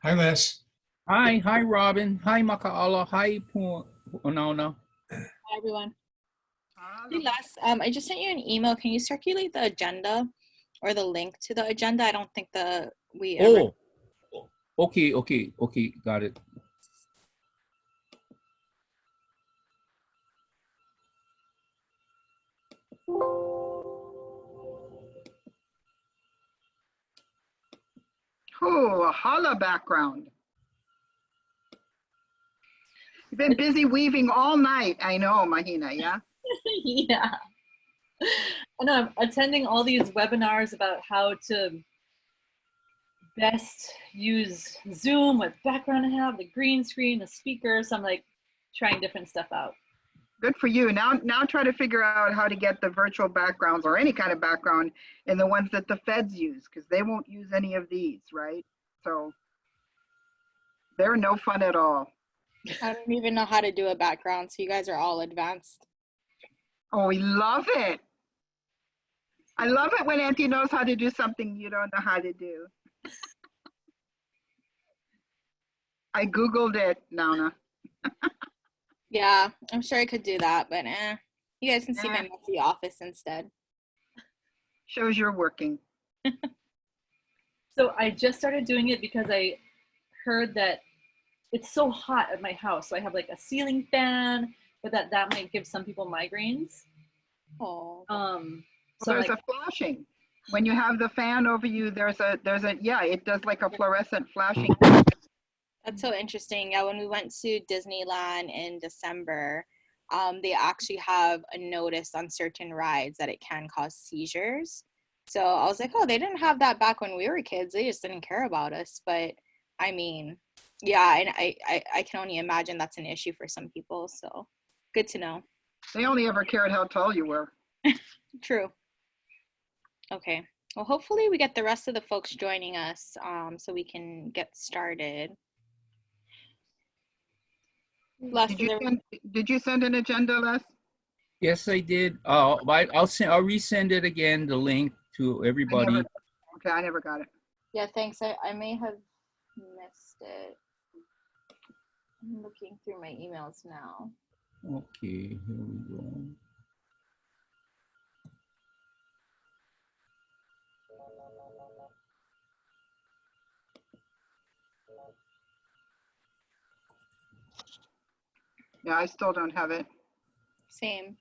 Hi, Les. Hi, Robin. Hi, Makaala. Hi, Punauna. Hi, everyone. Hey, Hello. Les, I just sent you an email. Can you circulate the agenda or the link to the agenda? I don't think we ever. Oh, okay. Got it. Oh, a holla background. You've been busy weaving all night. I know, Mahina, yeah? Yeah. I know I'm attending all these webinars about how to best use Zoom, what background to have, the green screen, the speakers. So I'm like trying different stuff out. Good for you. Now try to figure out how to get the virtual backgrounds or any kind of background in the ones that the feds use, because they won't use any of these, right? So they're no fun at all. I don't even know how to do a background, so you guys are all advanced. Oh, we love it. I love it when Auntie knows how to do something you don't know how to do. I Googled it, Nana. Yeah, I'm sure I could do that, but you guys can see my Eh. messy office instead. Shows you're working. So I just started doing it because I heard that it's so hot at my house. So I have like a ceiling fan, but that might give some people migraines. Oh, So There's like, a flashing. When you have the fan over you, there's a yeah, it does like a fluorescent flashing. that's so interesting. Yeah, when we went to Disneyland in December, they actually have a notice on certain rides that it can cause seizures. So I was like, oh, they didn't have that back when we were kids. They just didn't care about us. But I mean, yeah, and I can only imagine that's an issue for some people. So good to know. They only ever cared how tall you were. True. Okay. Well, hopefully we get the rest of the folks joining us so we can get started. Les, Did you send an agenda, Les? Yes, I did. I'll resend it again, the link to everybody. I never got it. yeah, thanks. I may have missed it. I'm looking through my emails now. Okay, here we go. Yeah, I still don't have it. Same.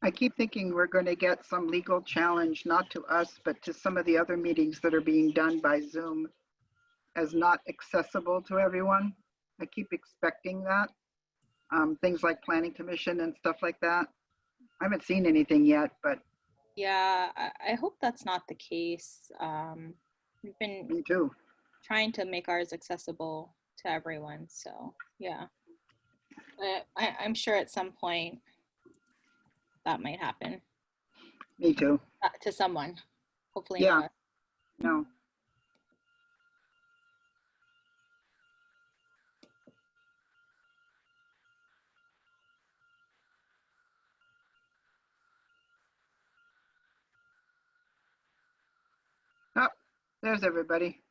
I keep thinking we're going to get some legal challenge, not to us, but to some of the other meetings that are being done by Zoom as not accessible to everyone. I keep expecting that. Things like Planning Commission and stuff like that. I haven't seen anything yet, but. Yeah, I hope that's not the case. We've been Me too. trying to make ours accessible to everyone. So yeah, but I'm sure at some point that might happen. Me too. To someone, hopefully Yeah. not. No. Oh, there's everybody.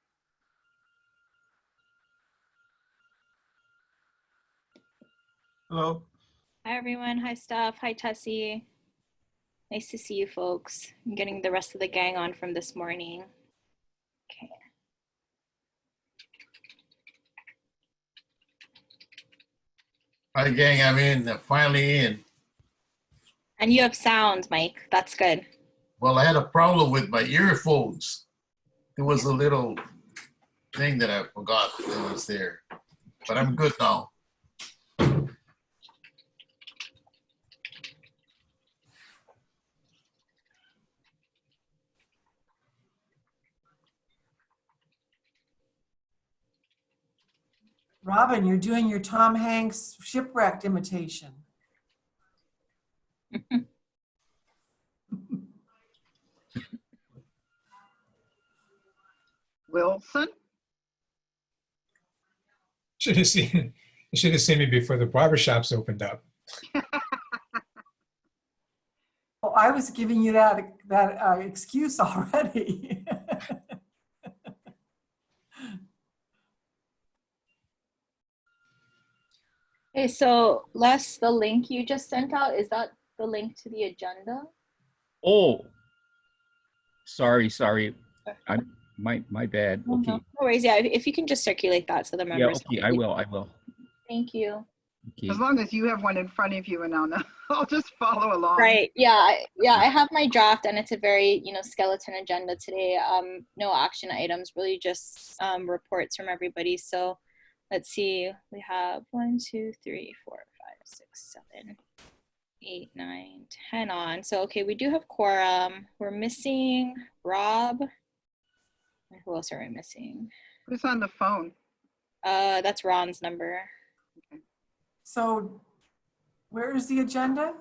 Hello. Hi everyone. Hi Steph. Hi Tessie. Nice to see you folks. I'm getting the rest of the gang on from this morning. Okay. Hi, gang. I'm in. Finally in. And you have sound, Mike. That's good. Well, I had a problem with my earphones. There was a little thing that I forgot that was there, but I'm good now. Robin, you're doing your Tom Hanks shipwrecked imitation. Wilson? Should have seen, you should have seen me before the barbershops opened up. Oh, I was giving you that excuse already. Okay, so Les, the link you just sent out, is that the link to the agenda? Oh, sorry. My bad. Oh, Okay. no worries. Yeah, if you can just circulate that so the Yeah, members. okay, I will. Thank you. Okay. As long as you have one in front of you, Anana, I'll just follow along. Right. Yeah. I have my draft, and it's a very skeleton agenda today. No action items, really just reports from everybody. So let's see. We have 1, 2, 3, 4, 5, 6, 7, 8, 9, 10 on. So okay, we do have quorum. We're missing Rob. Who else are we missing? Who's on the phone? That's Ron's number. So where is the agenda?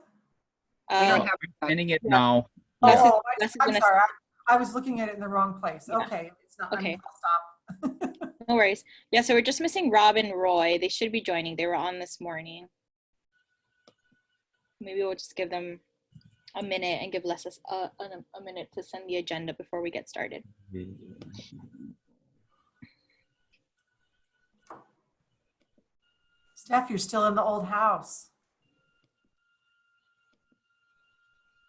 We don't Uh, have that. Sending it Yeah. now. This is- Oh, this is I'm gonna- sorry. I was looking at it in the wrong place. Yeah. Okay, it's not. Okay. I'll stop. No worries. Yeah, so we're just missing Rob and Roy. They should be joining. They were on this morning. Maybe we'll just give them a minute and give Les a minute to send the agenda before we get started. Steph, you're still in the old house.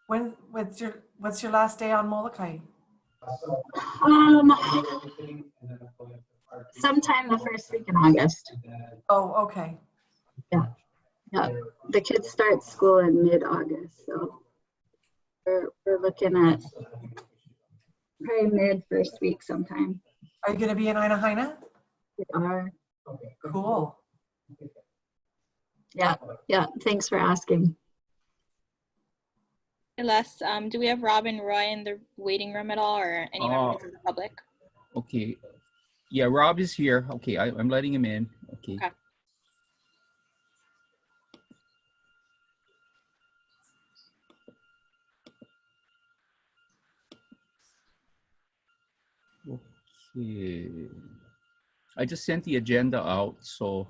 What's your last day on Molokai? Sometime the first week in August. Oh, okay. Yeah, the kids start school in mid-August, so we're looking at probably mid first week sometime. Are you going to be in Aina? We are. Cool. Yeah. Thanks for asking. Hey, Les, do we have Rob and Roy in the waiting room at all, or any members of the public? Okay. Yeah, Rob is here. Okay, I'm letting him in. Okay. Okay. Okay. I just sent the agenda out, so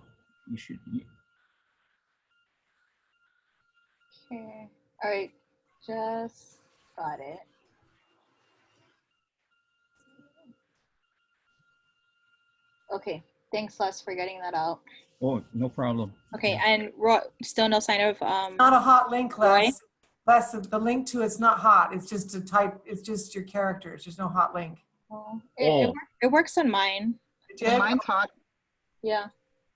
you should. Okay. All right. Just got it. Okay. Thanks, Les, for getting that out. Oh, no problem. Okay, and Roy, still no sign of Not a hot link, Roy? Les. Les, the link to it's not hot. It's just a type. It's just your characters. There's no hot link. Oh, Oh. it works on mine. It did? Mine's hot. Yeah.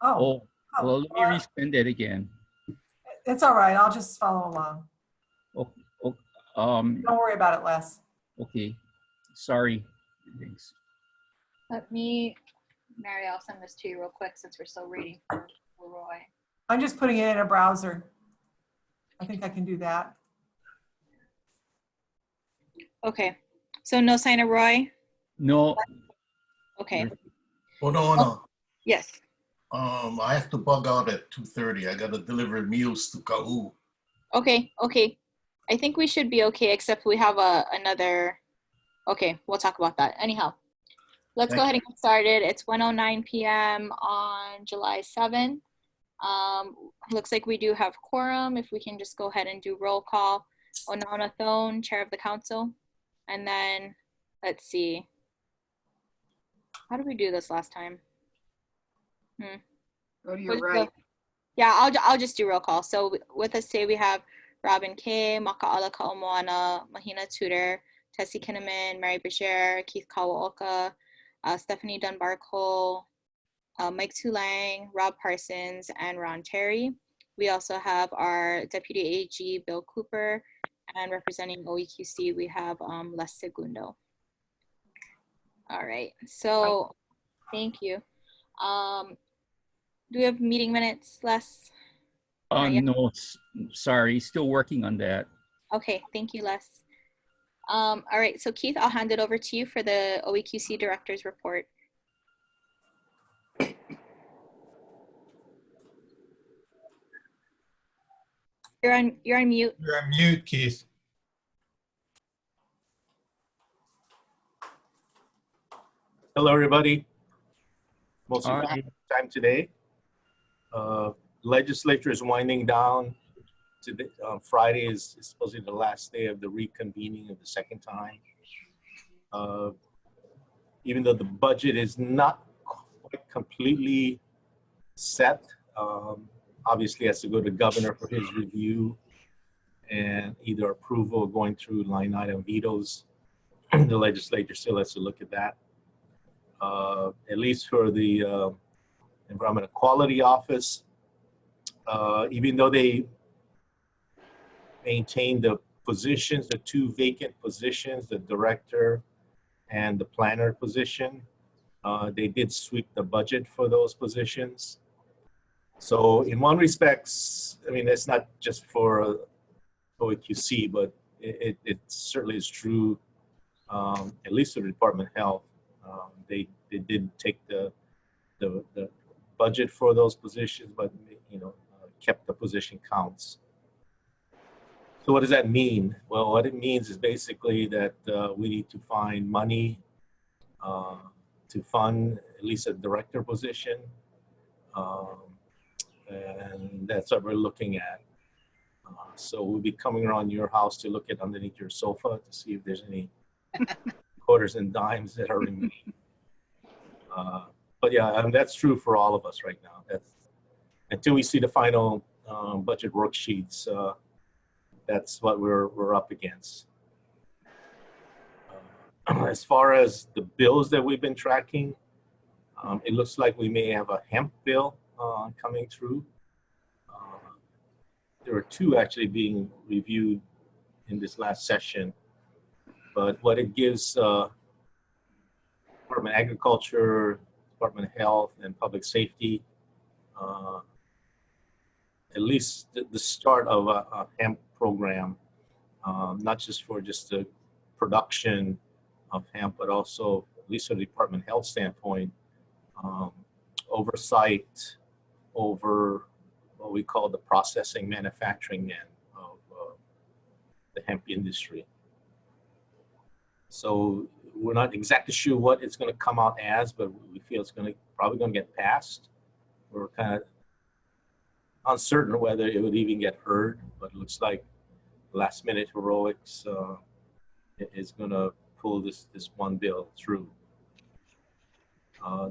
Oh, Oh, well, let me resend it again. it's all right. I'll just follow along. Don't worry about it, Les. Okay. Sorry. Thanks. Let me, Mary, I'll send this to you real quick since we're still waiting for Roy. I'm just putting it in a browser. I think I can do that. Okay. So no sign of Roy? No. Okay. Hold on. Yes. I have to bug out at 2:30. I gotta deliver meals to Kau. Okay. I think we should be okay, except we have another. Okay, we'll talk about that. Anyhow, let's go ahead and get started. It's 1:09 p.m. on July 7th. Looks like we do have quorum. If we can just go ahead and do roll call. Onana Thone, Chair of the Council. And then, let's see. How did we do this last time? Go to your right. Yeah, I'll just do roll call. So with us today we have Robin K, Maka'ala Ka'omoana, Mahina Tudor, Tessie Kinnaman, Mary Bashir, Keith Kawaoka, Stephanie Dunbar Cole, Mike Tulang, Rob Parsons, and Ron Terry. We also have our Deputy AG, Bill Cooper, and representing OEQC, we have Les Segundo. All right, so thank you. Do we have meeting minutes, Les? Not yet. No, sorry, still working on that. Okay, thank you, Les. All right, so Keith, I'll hand it over to you for the OEQC Director's Report. You're on mute. You're on mute, Keith. Hello, everybody. Most of Hi. the time today. Legislature is winding down. Today, Friday is supposedly the last day of the reconvening of the second time. Even though the budget is not quite completely set, obviously has to go to the governor for his review and either approval or going through line item vetoes. The legislature still has to look at that. At least for the Environmental Quality Office, even though they maintain the positions, the two vacant positions, the director and the planner position, they did sweep the budget for those positions. So in one respects, I mean, it's not just for OEQC, but it certainly is true, at least for the Department of Health. They did take the budget for those positions, but kept the position counts. So what does that mean? Well, what it means is basically that we need to find money to fund at least a director position, and that's what we're looking at. So we'll be coming around your house to look at underneath your sofa to see if there's any quarters and dimes that are remaining. But yeah, that's true for all of us right now. That's until we see the final budget worksheets. That's what we're up against. As far as the bills that we've been tracking, it looks like we may have a hemp bill coming through. There are two actually being reviewed in this last session, but what it gives Department of Agriculture, Department of Health, and Public Safety, at least the start of a hemp program, not just for just the production of hemp, but also, at least from the Department of Health standpoint, oversight over what we call the processing manufacturing end of the hemp industry. So we're not exactly sure what it's going to come out as, but we feel it's probably going to get passed. We're kind of uncertain whether it would even get heard, but it looks like last minute heroics is going to pull this one bill through.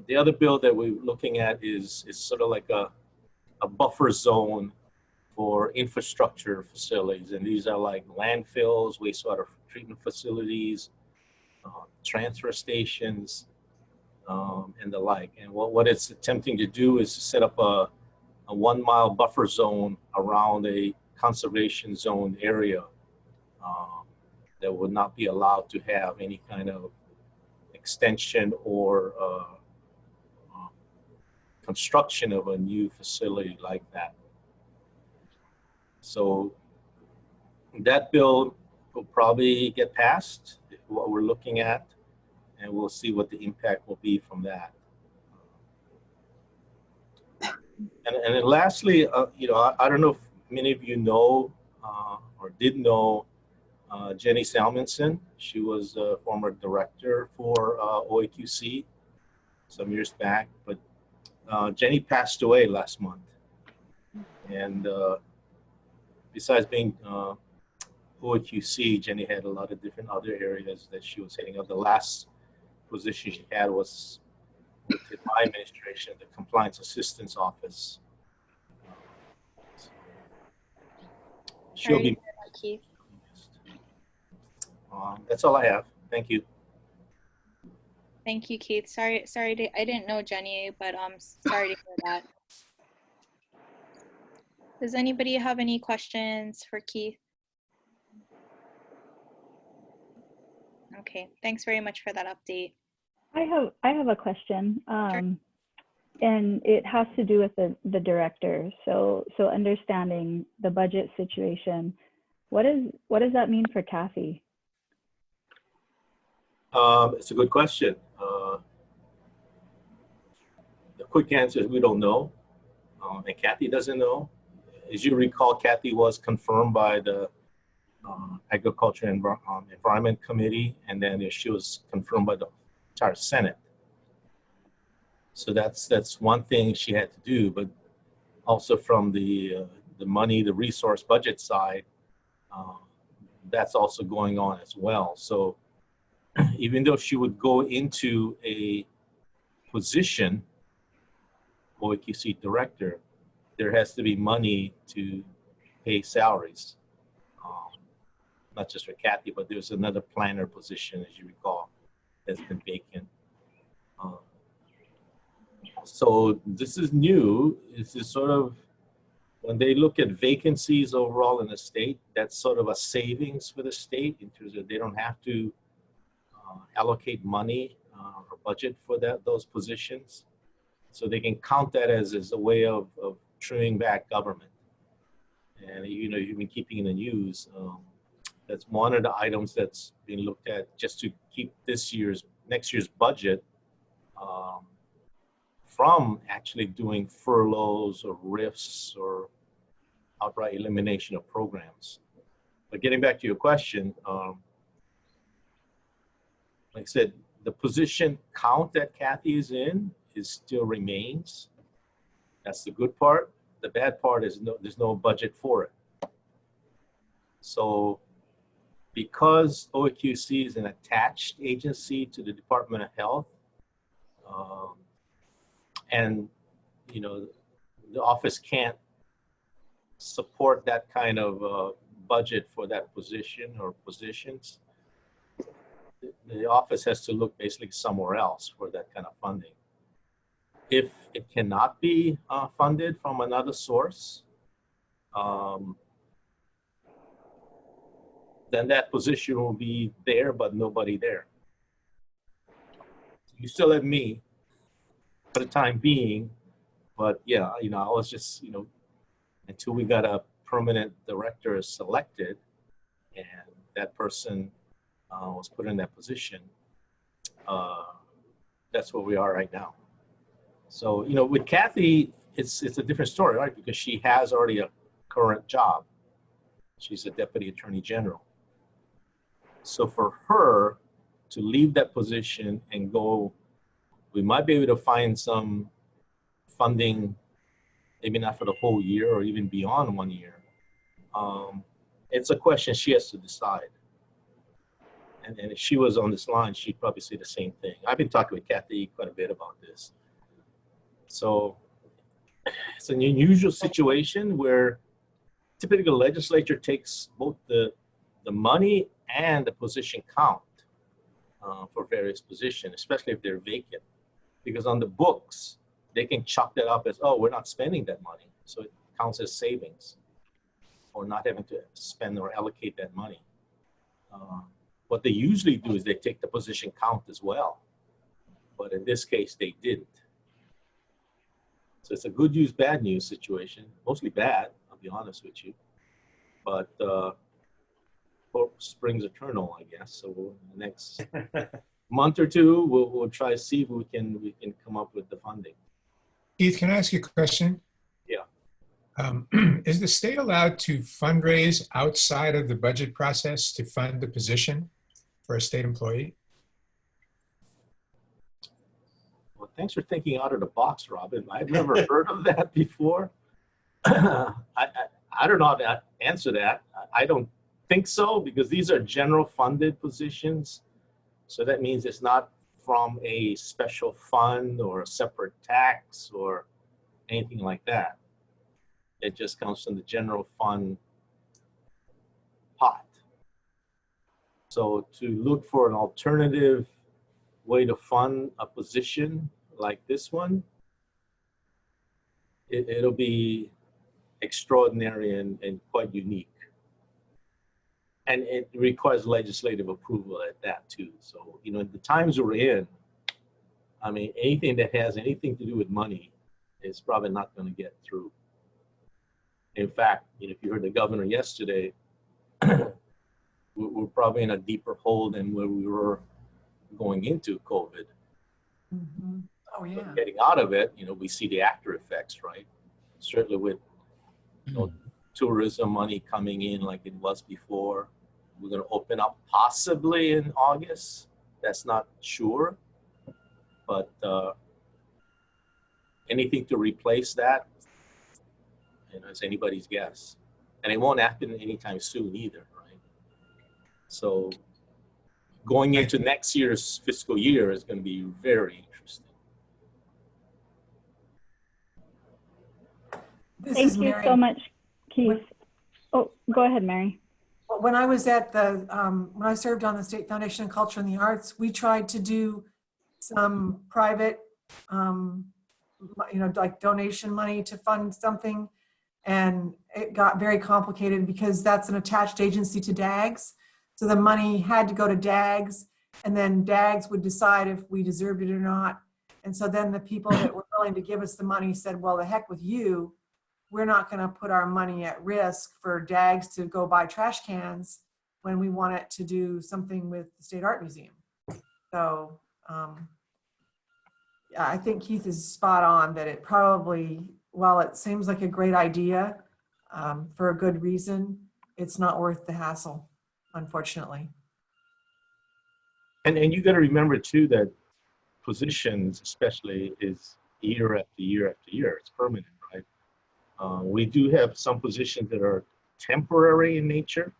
The other bill that we're looking at is sort of like a buffer zone for infrastructure facilities, and these are like landfills, wastewater treatment facilities, transfer stations, and the like. And what it's attempting to do is to set up a 1 mile buffer zone around a conservation zone area that would not be allowed to have any kind of extension or construction of a new facility like that. So that bill will probably get passed, what we're looking at, and we'll see what the impact will be from that. And then lastly, I don't know if many of you know or did know Jenny Salmonson. She was a former director for OEQC some years back, but Jenny passed away last month. And besides being OEQC, Jenny had a lot of different other areas that she was heading up. The last position she had was in my administration, the Compliance Assistance Office. She'll be. Keith. That's all I have. Thank you. Thank you, Keith. Sorry, I didn't know Jenny, but sorry to hear that. Does anybody have any questions for Keith? Okay, thanks very much for that update. I have a question, and it has to do with the director. So understanding the budget situation, what does that mean for Kathy? It's a good question. The quick answer is we don't know, and Kathy doesn't know. As you recall, Kathy was confirmed by the Agriculture and Environment Committee, and then she was confirmed by the entire Senate. So that's one thing she had to do, but also from the money, the resource budget side, that's also going on as well. So even though she would go into a position, OAQC director, there has to be money to pay salaries. Not just for Kathy, but there's another planner position, as you recall, that's been vacant. So this is new. This is sort of, when they look at vacancies overall in the state, that's sort of a savings for the state in terms of they don't have to allocate money or budget for those positions. So they can count that as a way of trimming back government. And you know, you've been keeping in the news. That's one of the items that's being looked at just to keep next year's budget from actually doing furloughs or RIFs or outright elimination of programs. But getting back to your question, like I said, the position count that Kathy is in still remains. That's the good part. The bad part is there's no budget for it. So because OAQC is an attached agency to the Department of Health, and you know, the office can't support that kind of budget for that position or positions, the office has to look basically somewhere else for that kind of funding. If it cannot be funded from another source, then that position will be there, but nobody there. You still have me for the time being, but yeah, you know, I was just, you know, until we got a permanent director selected and that person was put in that position, that's where we are right now. So, you know, with Kathy, it's a different story, right? Because she has already a current job. She's a deputy attorney general. So for her to leave that position and go, we might be able to find some funding, maybe not for the whole year or even beyond 1 year. It's a question she has to decide. And if she was on this line, she'd probably say the same thing. I've been talking with Kathy quite a bit about this. So it's an unusual situation where typically the legislature takes both the money and the position count for various positions, especially if they're vacant. Because on the books, they can chalk that up as, oh, we're not spending that money. So it counts as savings or not having to spend or allocate that money. What they usually do is they take the position count as well. But in this case, they didn't. So it's a good news, bad news situation. Mostly bad, I'll be honest with you. But hope springs eternal, I guess. So in the next month or two, we'll try to see if we can come up with the funding. Keith, can I ask you a question? Yeah. Is the state allowed to fundraise outside of the budget process to fund the position for a state employee? Well, thanks for thinking out of the box, Robin. I've never heard of that before. I don't know how to answer that. I don't think so, because these are general funded positions. So that means it's not from a special fund or a separate tax or anything like that. It just comes from the general fund pot. So to look for an alternative way to fund a position like this one, it'll be extraordinary and quite unique. And it requires legislative approval at that too. So, you know, the times we're in, I mean, anything that has anything to do with money is probably not going to get through. In fact, you know, if you heard the governor yesterday, we're probably in a deeper hole than where we were going into COVID. Mhm. Oh, yeah. But getting out of it, you know, we see the after effects, right? Certainly with, you know, tourism money coming in like it was before. We're going to open up possibly in August. That's not sure. But anything to replace that, you know, it's anybody's guess. And it won't happen anytime soon either, right? So going into next year's fiscal year is going to be very interesting. This Thank is you Mary. so much, Keith. Oh, go ahead, Mary. When I was at the, when I served on the State Foundation of Culture and the Arts, we tried to do some private, you know, like donation money to fund something. And it got very complicated because that's an attached agency to DAGS. So the money had to go to DAGS, and then DAGS would decide if we deserved it or not. And so then the people that were willing to give us the money said, well, the heck with you. We're not going to put our money at risk for DAGS to go buy trash cans when we want it to do something with the State Art Museum. So yeah, I think Keith is spot on that it probably, while it seems like a great idea for a good reason, it's not worth the hassle, unfortunately. And you got to remember too that positions, especially, is year after year after year. It's permanent, right? We do have some positions that are temporary in nature,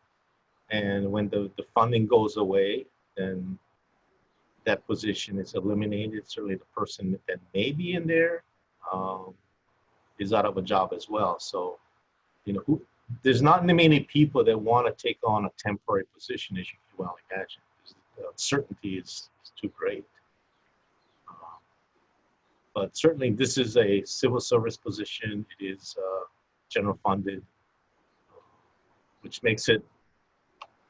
and when the funding goes away, then that position is eliminated. Certainly the person that may be in there is out of a job as well. So, you know, there's not many people that want to take on a temporary position, as you can well imagine. The uncertainty is too great. But certainly this is a civil service position. It is general funded, which makes it,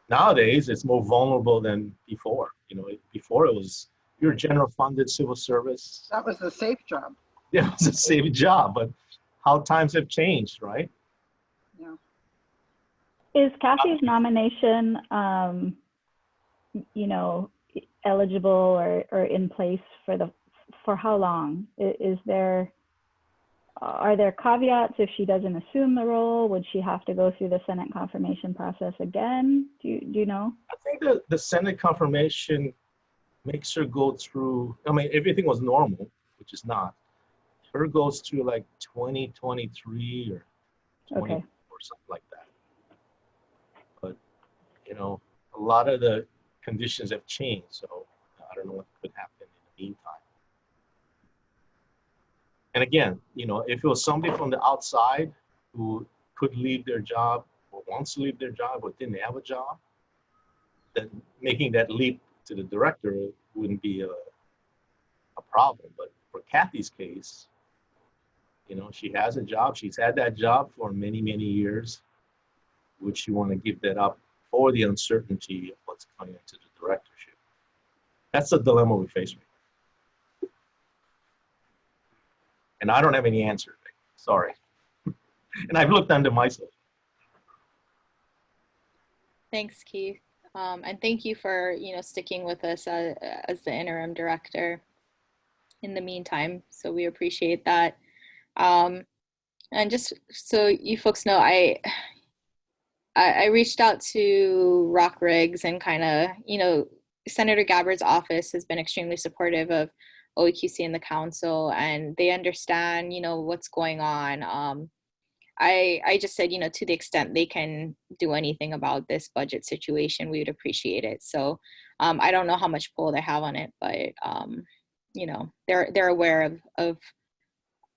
nowadays, it's more vulnerable than before. You know, before it was, you're general funded civil service. That was a safe job. Yeah, it's a safe job, but how times have changed, right? Yeah. Is Kathy's nomination, you know, eligible or in place for how long? Are there caveats if she doesn't assume the role? Would she have to go through the Senate confirmation process again? Do you know? I think the Senate confirmation makes her go through, I mean, everything was normal, which is not. Her goes through like 2023 or 20 Okay. or something like that. But, you know, a lot of the conditions have changed, so I don't know what could happen in the meantime. And again, you know, if it was somebody from the outside who could leave their job or wants to leave their job or didn't have a job, then making that leap to the director wouldn't be a problem. But for Kathy's case, you know, she has a job. She's had that job for many, many years. Would she want to give that up for the uncertainty of what's coming into the directorship? That's the dilemma we face right now. And I don't have any answer. Sorry. And I've looked under myself. Thanks, Keith. And thank you for, you know, sticking with us as the interim director in the meantime. So we appreciate that. And just so you folks know, I reached out to Rock Riggs and kind of, you know, Senator Gabbard's office has been extremely supportive of OEQC and the council, and they understand, you know, what's going on. I just said, you know, to the extent they can do anything about this budget situation, we would appreciate it. So I don't know how much pull they have on it, but you know, they're aware of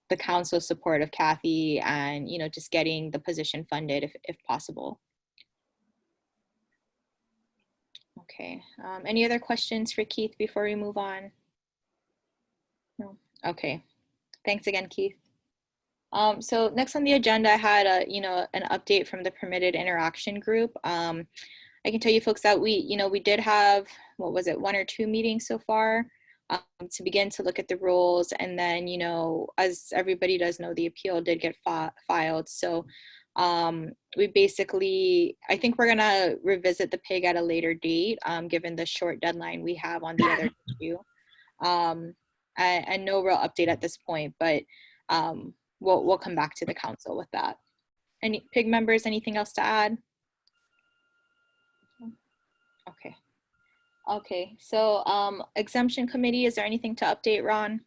the council's support of Kathy and, you know, just getting the position funded if possible. Okay. Any other questions for Keith before we move on? No. Okay. Thanks again, Keith. So next on the agenda, I had an update from the permitted interaction group. I can tell you folks that we did have, what was it, 1 or 2 meetings so far to begin to look at the rules. And then, as everybody does know, the appeal did get filed. So we basically, I think we're gonna revisit the PIG at a later date, given the short deadline we have on the other issue. And no real update at this point, but we'll come back to the council with that. Any PIG members, anything else to add? Okay, so exemption committee, is there anything to update, Ron?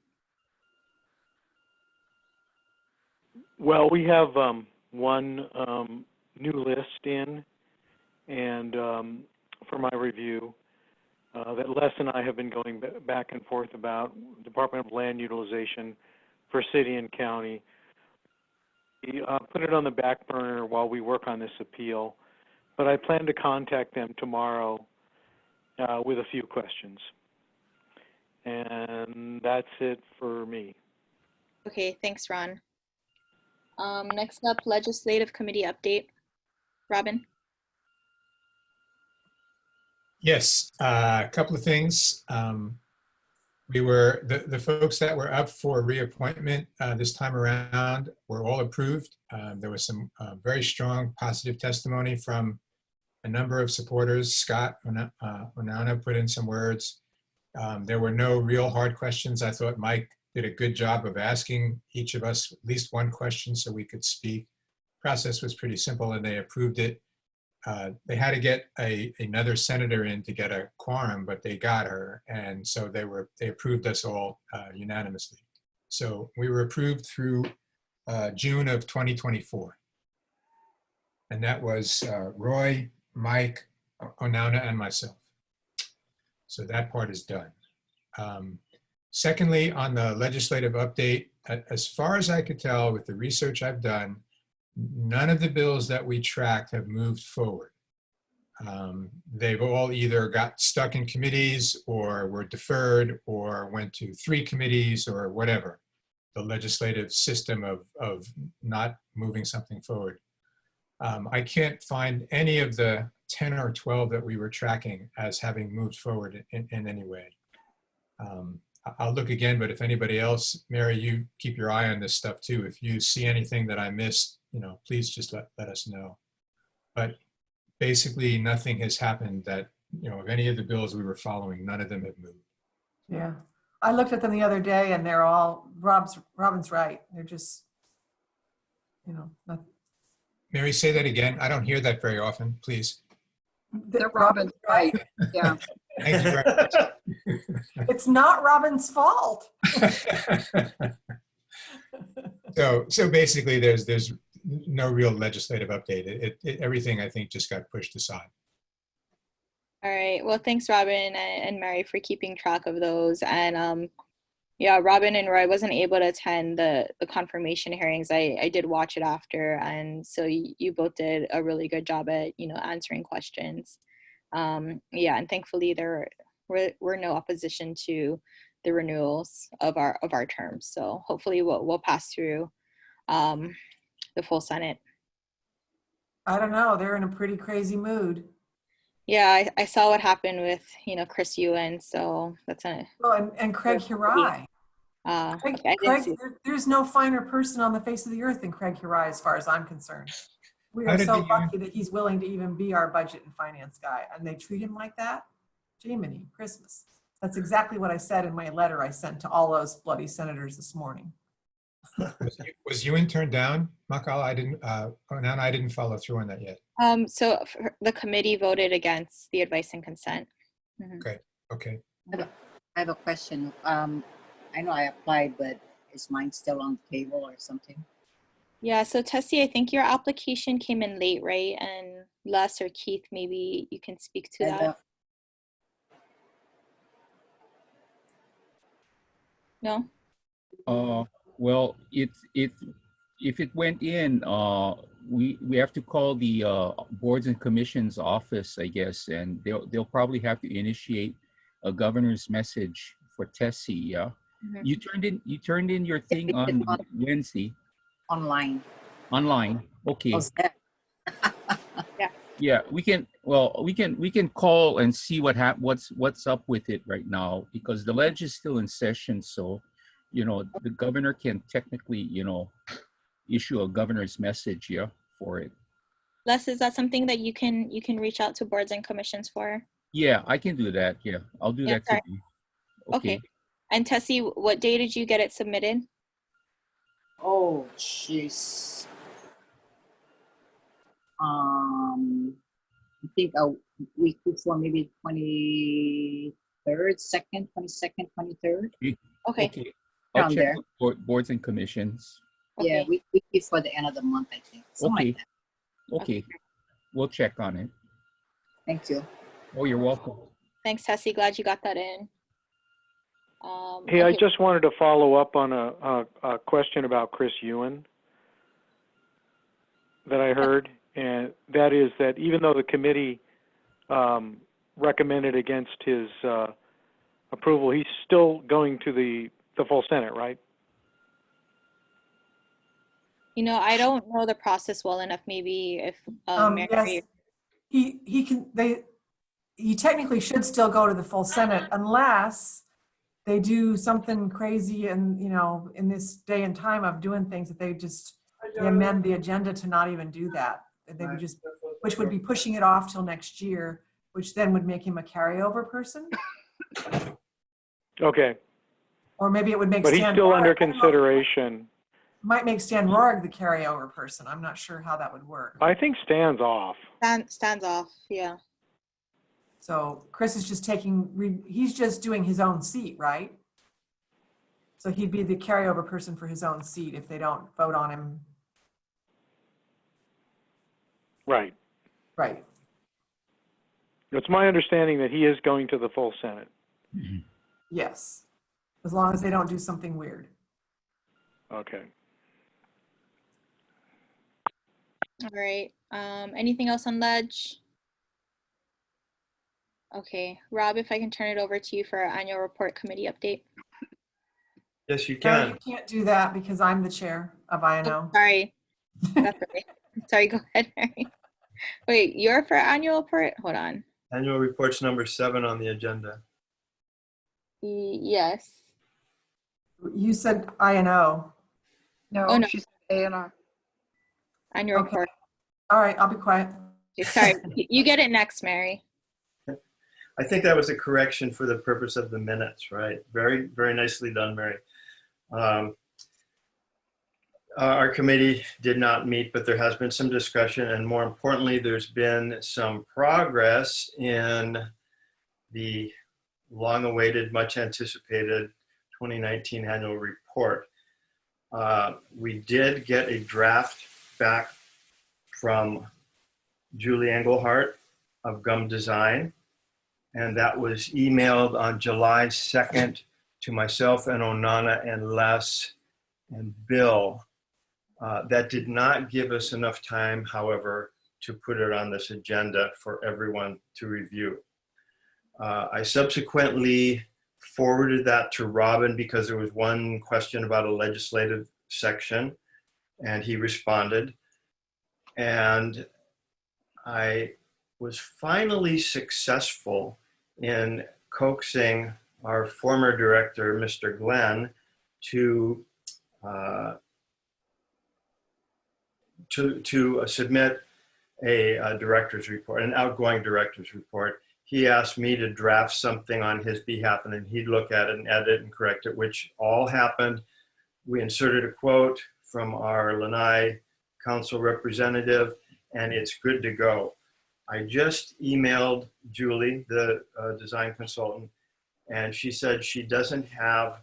Well, we have one new list in, and for my review, that Les and I have been going back and forth about Department of Land Utilization for city and county. We put it on the back burner while we work on this appeal, but I plan to contact them tomorrow with a few questions. And that's it for me. Okay, thanks, Ron. Next up, legislative committee update. Robin? Yes, a couple of things. We were, the folks that were up for reappointment this time around were all approved. There was some very strong positive testimony from a number of supporters. Scott Onana put in some words. There were no real hard questions. I thought Mike did a good job of asking each of us at least one question so we could speak. Process was pretty simple and they approved it. They had to get another senator in to get a quorum, but they got her. And so they approved us all unanimously. So we were approved through June of 2024. And that was Roy, Mike, Onana, and myself. So that part is done. Secondly, on the legislative update, as far as I could tell with the research I've done, none of the bills that we tracked have moved forward. They've all either got stuck in committees or were deferred or went to 3 committees or whatever. The legislative system of not moving something forward. I can't find any of the 10 or 12 that we were tracking as having moved forward in any way. I'll look again, but if anybody else, Mary, you keep your eye on this stuff too. If you see anything that I missed, please just let us know. But basically nothing has happened that, of any of the bills we were following, none of them have moved. Yeah, I looked at them the other day and they're all, Robin's right. They're just, not. Mary, say that again. I don't hear that very often, please. They're Robin's right, yeah. Thank you very much. It's not Robin's fault. So basically there's no real legislative update. Everything I think just got pushed aside. All right, well, thanks, Robin and Mary, for keeping track of those. And yeah, Robin and Roy wasn't able to attend the confirmation hearings. I did watch it after, and so you both did a really good job at answering questions. Yeah, and thankfully there were no opposition to the renewals of our terms. So hopefully we'll pass through the full Senate. I don't know. They're in a pretty crazy mood. Yeah, I saw what happened with Chris Ewan. So that's and Craig Hurai. Craig, there's no finer person on the face of the earth than Craig Hurai, as far as I'm concerned. We are so lucky that he's willing to even be our budget and finance guy, and they treat him like that. Jiminy Christmas. That's exactly what I said in my letter I sent to all those bloody senators this morning. Was Ewan turned down, Makala? I didn't follow through on that yet. So the committee voted against the advice and consent. Mm-hmm. Okay. I have a question. I know I applied, but is mine still on the table or something? Yeah, so Tessie, I think your application came in late, right? And Les or Keith, maybe you can speak to that. No? Well, if it went in, we have to call the boards and commissions office, I guess, and they'll probably have to initiate a governor's message for Tessie. Yeah, mm-hmm. You turned in your thing on Wednesday. online. Online. Okay. How's that? Yeah, we can. Well, we can call and see what's up with it right now, because the ledge is still in session. So, the governor can technically, issue a governor's message, yeah, for it. Les, is that something that you can reach out to boards and commissions for? Yeah, I can do that. Yeah, I'll do that sorry. today. Okay. And Tessie, what day did you get it submitted? Oh, jeez. I think a week before, maybe 23rd, 2nd, 22nd, 23rd. Okay. I'll Around check there. with boards and commissions. Yeah, week before the end of the month, I think. Something like that. Okay. We'll check on it. Thank you. Oh, you're welcome. Thanks, Tessie. Glad you got that in. Hey, I okay. just wanted to follow up on a question about Chris Ewan that I heard, and that is that even though the committee recommended against his approval, he's still going to the full Senate, right? I don't know the process well enough. Maybe if Mary. Yes, he technically should still go to the full Senate unless they do something crazy and, in this day and time of doing things that they amend the agenda to not even do that. They would which would be pushing it off till next year, which then would make him a carryover person. Okay. Or maybe it would make But he's Stan still under Rohrig- consideration. Might make Stan Rohrig the carryover person. I'm not sure how that would work. I think Stan's off. Stands off, yeah. So Chris is just he's just doing his own seat, right? So he'd be the carryover person for his own seat if they don't vote on him. Right. Right. It's my understanding that he is going to the full Senate. Yes. As long as they don't do something weird. Okay. All right. Anything else on ledge? Okay. Rob, if I can turn it over to you for our annual report committee update. Yes, you No, can. you can't do that because I'm the chair of INO. Oh, sorry. That's okay. Sorry, go ahead, Mary. Wait, you're for annual report? Hold on. Annual report's number 7 on the agenda. Yes. You said INO. No, Oh, no. she said A&R. Annual Okay. report. All right, I'll be quiet. Okay, sorry. You get it next, Mary. I think that was a correction for the purpose of the minutes, right? Very, very nicely done, Mary. Our committee did not meet, but there has been some discussion, and more importantly, there's been some progress in the long-awaited, much-anticipated 2019 annual report. We did get a draft back from Julie Engelhardt of Gum Design, and that was emailed on July 2nd to myself and Onana and Les and Bill. That did not give us enough time, however, to put it on this agenda for everyone to review. I subsequently forwarded that to Robin because there was one question about a legislative section, and he responded. And I was finally successful in coaxing our former director, Mr. Glenn, to submit a director's report, an outgoing director's report. He asked me to draft something on his behalf, and then he'd look at it and edit and correct it, which all happened. We inserted a quote from our Lanai Council representative, and it's good to go. I just emailed Julie, the design consultant, and she said she doesn't have,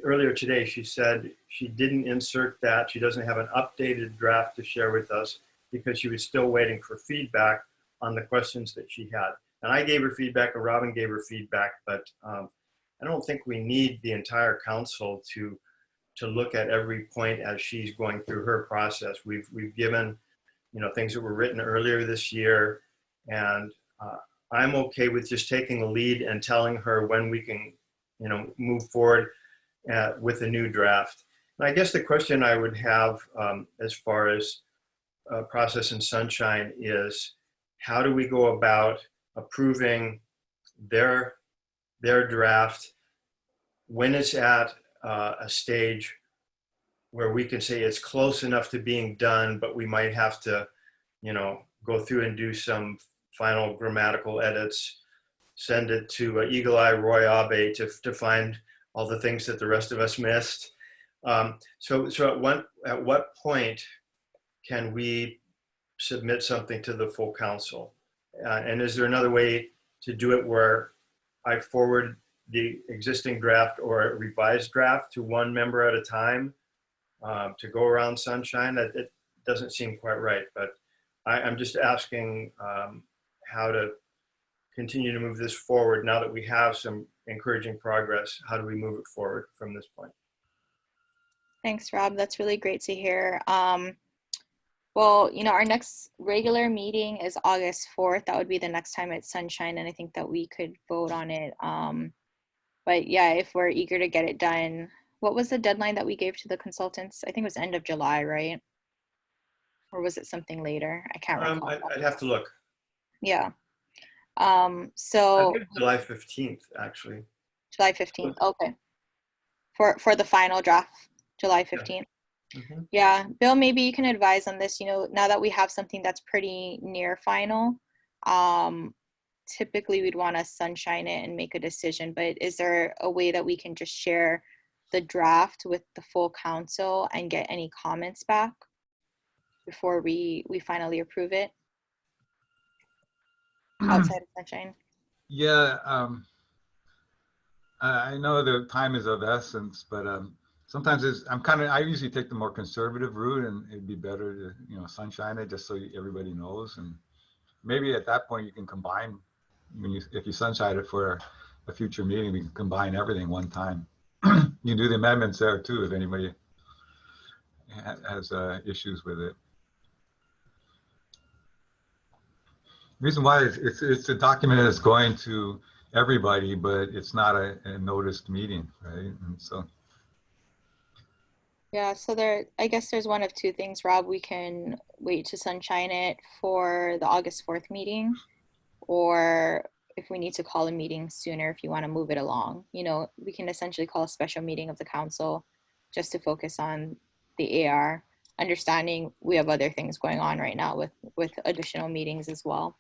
earlier today, she said she didn't insert that. She doesn't have an updated draft to share with us because she was still waiting for feedback on the questions that she had. And I gave her feedback, and Robin gave her feedback, but I don't think we need the entire council to look at every point as she's going through her process. We've given, things that were written earlier this year, and I'm okay with just taking the lead and telling her when we can, move forward with a new draft. And I guess the question I would have as far as Process and Sunshine is, how do we go about approving their draft when it's at a stage where we can say it's close enough to being done, but we might have to, you know, go through and do some final grammatical edits, send it to Eagle Eye Roy Abe to find all the things that the rest of us missed. So at what point can we submit something to the full council? And is there another way to do it where I forward the existing draft or a revised draft to one member at a time to go around Sunshine? That it doesn't seem quite right, but I'm just asking how to continue to move this forward now that we have some encouraging progress. How do we move it forward from this point? Thanks, Rob. That's really great to hear. Well, you know, our next regular meeting is August 4th. That would be the next time it's Sunshine, and I think that we could vote on it. But yeah, if we're eager to get it done, what was the deadline that we gave to the consultants? I think it was end of July, right? Or was it something later? I can't recall. I'd have to look. Yeah. I So think July 15th, actually. July 15th. Okay. For the final draft, July 15th. Mhm. Yeah, Bill, maybe you can advise on this. You know, now that we have something that's pretty near final, typically we'd want to sunshine it and make a decision. But is there a way that we can just share the draft with the full council and get any comments back before we finally approve it outside of sunshine? Yeah, I know the time is of essence, but sometimes I usually take the more conservative route, and it'd be better to, you know, sunshine it just so everybody knows. And maybe at that point you can combine, if you sunshine it for a future meeting, we can combine everything one time. You do the amendments there too, if anybody has issues with it. The reason why it's a document that's going to everybody, but it's not a noticed meeting, right? And so. Yeah, so I guess there's one of two things, Rob. We can wait to sunshine it for the August 4th meeting, or if we need to call a meeting sooner, if you want to move it along, you know, we can essentially call a special meeting of the council just to focus on the AR, understanding we have other things going on right now with additional meetings as well.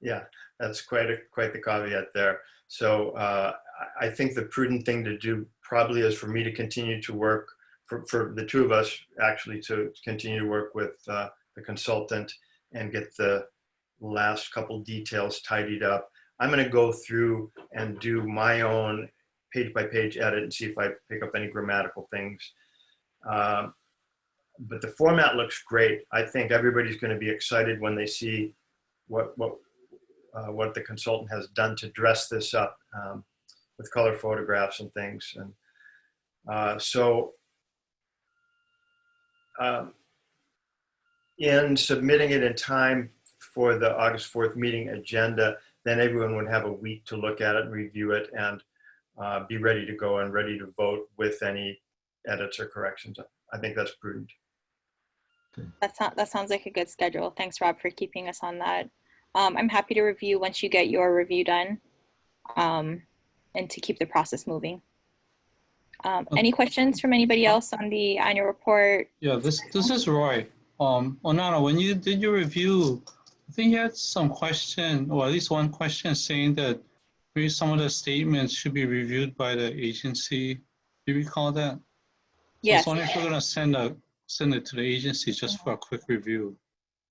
Yeah, that's quite the caveat there. So I think the prudent thing to do probably is for me to continue to work, for the two of us actually, to continue to work with the consultant and get the last couple details tidied up. I'm going to go through and do my own page by page edit and see if I pick up any grammatical things. But the format looks great. I think everybody's going to be excited when they see what the consultant has done to dress this up with color photographs and things. And in submitting it in time for the August 4th meeting agenda, then everyone would have a week to look at it and review it and be ready to go and ready to vote with any edits or corrections. I think that's prudent. That sounds like a good schedule. Thanks, Rob, for keeping us on that. I'm happy to review once you get your review done, and to keep the process moving. Any questions from anybody else on the annual report? Yeah, this is Roy. Onana, when you did your review, I think you had some question, or at least one question, saying that maybe some of the statements should be reviewed by the agency. Do you recall that? Yes. So I was wondering if we're going to send it to the agency just for a quick review.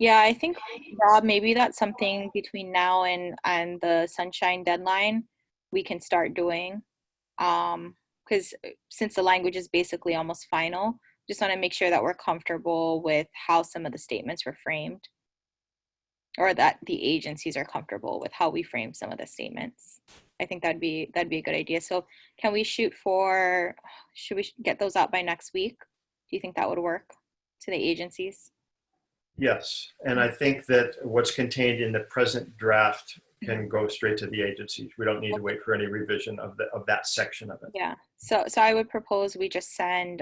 Yeah, I think, Rob, maybe that's something between now and the sunshine deadline we can start doing. Because since the language is basically almost final, just want to make sure that we're comfortable with how some of the statements were framed, or that the agencies are comfortable with how we frame some of the statements. I think that'd be a good idea. So can we shoot for, should we get those out by next week? Do you think that would work to the agencies? Yes, and I think that what's contained in the present draft can go straight to the agencies. We don't need to wait for any revision of that section of it. Yeah. So I would propose we just send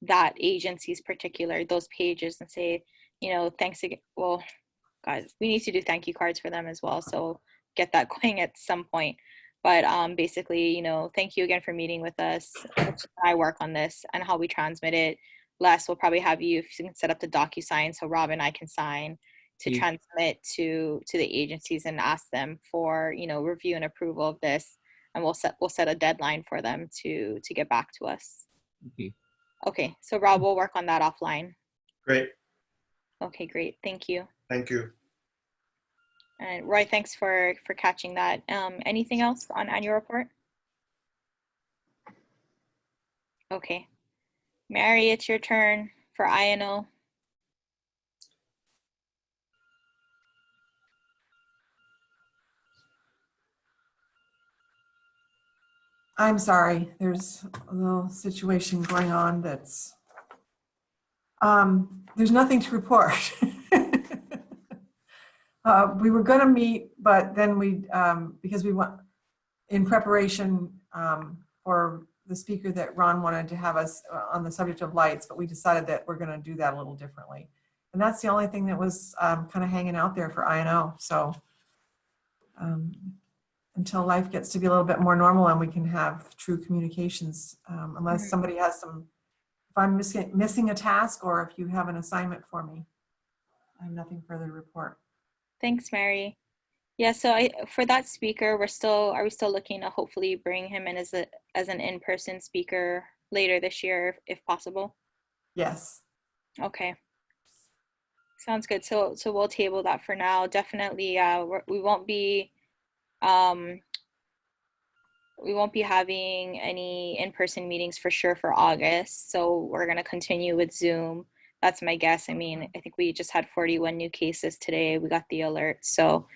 that agency's particular, those pages, and say, you know, thanks again. Well, guys, we need to do thank you cards for them as well. So get that going at some point. But basically, you know, thank you again for meeting with us. I work on this and how we transmit it. Les will probably have you, if you can set up the DocuSign so Rob and I can sign to transmit to the agencies and ask them for, you know, review and approval of this. And we'll set a deadline for them to get back to us. Okay. Okay. So Rob, we'll work on that offline. Great. Okay, great. Thank you. Thank you. And Roy, thanks for catching that. Anything else on annual report? Okay. Mary, it's your turn for INO. I'm sorry, there's a little situation going on that's, there's nothing to report. We were gonna meet, but then we, because we want, in preparation for the speaker that Ron wanted to have us on the subject of lights, but we decided that we're gonna do that a little differently. And that's the only thing that was kind of hanging out there for INO. So until life gets to be a little bit more normal and we can have true communications, unless somebody has some, if I'm missing a task or if you have an assignment for me, I have nothing further to report. Thanks, Mary. Yeah, so for that speaker, are we still looking to hopefully bring him in as an in-person speaker later this year, if possible? Yes. Okay. Sounds good. So we'll table that for now. Definitely, we won't be having any in-person meetings for sure for August. So we're going to continue with Zoom. That's my guess. I mean, I think we just had 41 new cases today. We got the alert. So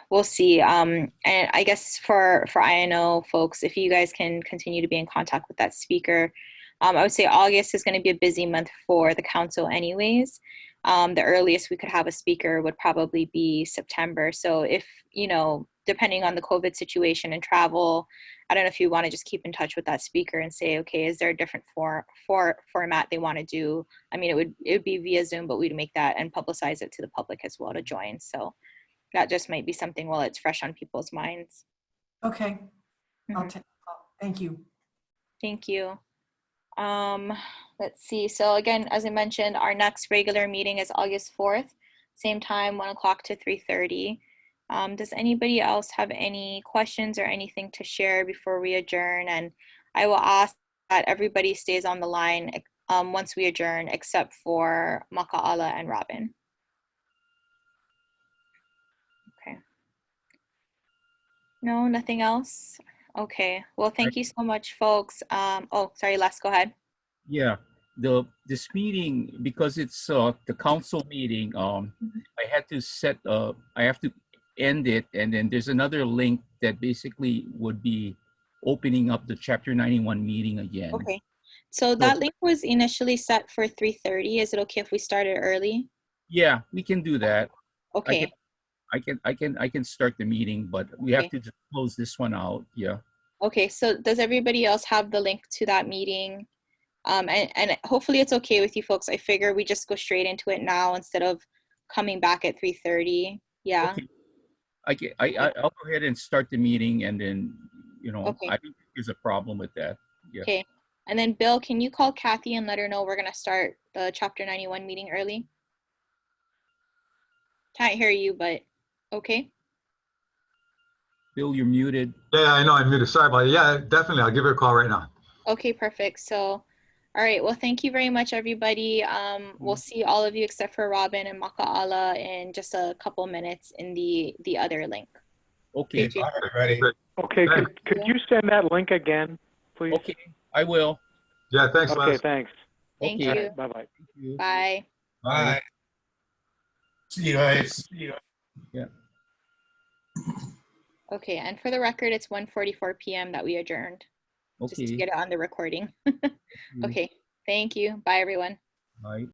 we'll see. And I guess for INO folks, if you guys can continue to be in contact with that speaker, I would say August is going to be a busy month for the council anyways. The earliest we could have a speaker would probably be September. So if, you know, depending on the COVID situation and travel, I don't know if you want to just keep in touch with that speaker and say, okay, is there a different format they want to do? I mean, it would be via Zoom, but we'd make that and publicize it to the public as well to join. So that just might be something while it's fresh on people's minds. Okay. Thank you. Thank you. Let's see. So again, as I mentioned, our next regular meeting is August 4th, same time, 1 o'clock to 3:30. Does anybody else have any questions or anything to share before we adjourn? And I will ask that everybody stays on the line once we adjourn, except for Maka'ala and Robin. Okay. No, nothing else? Okay. Well, thank you so much, folks. Oh, sorry, Les, go ahead. Yeah, this meeting, because it's the council meeting, I had to I have to end it, and then there's another link that basically would be opening up the Chapter 91 meeting again. Okay. So that link was initially set for 3:30. Is it okay if we started early? Yeah, we can do that. Okay. I can start the meeting, but we have to just close this one out. Yeah. Okay. So does everybody else have the link to that meeting? And hopefully it's okay with you folks. I figure we just go straight into it now instead of coming back at 3:30. Yeah. Okay. I'll go ahead and start the meeting, and then, you know, I don't think there's a problem with that. Yeah. Okay. And then Bill, can you call Kathy and let her know we're going to start the Chapter 91 meeting early? Can't hear you, but okay. Bill, you're muted. Yeah, I know I'm muted. Sorry about it. Yeah, definitely. I'll give her a call right now. Okay, perfect. So, all right. Well, thank you very much, everybody. We'll see all of you except for Robin and Maka'ala in just a couple minutes in the other link. Okay. Ready. Okay, could you send that link again, please? Okay, I will. Yeah, thanks, Okay, Les. thanks. Thank Okay. you. Bye-bye. Bye. Bye. See you guys. Yeah. Okay, and for the record, it's 1:44 p.m. that we adjourned. Just to Okay. get it on the recording. Okay, thank you. Bye, everyone. Bye.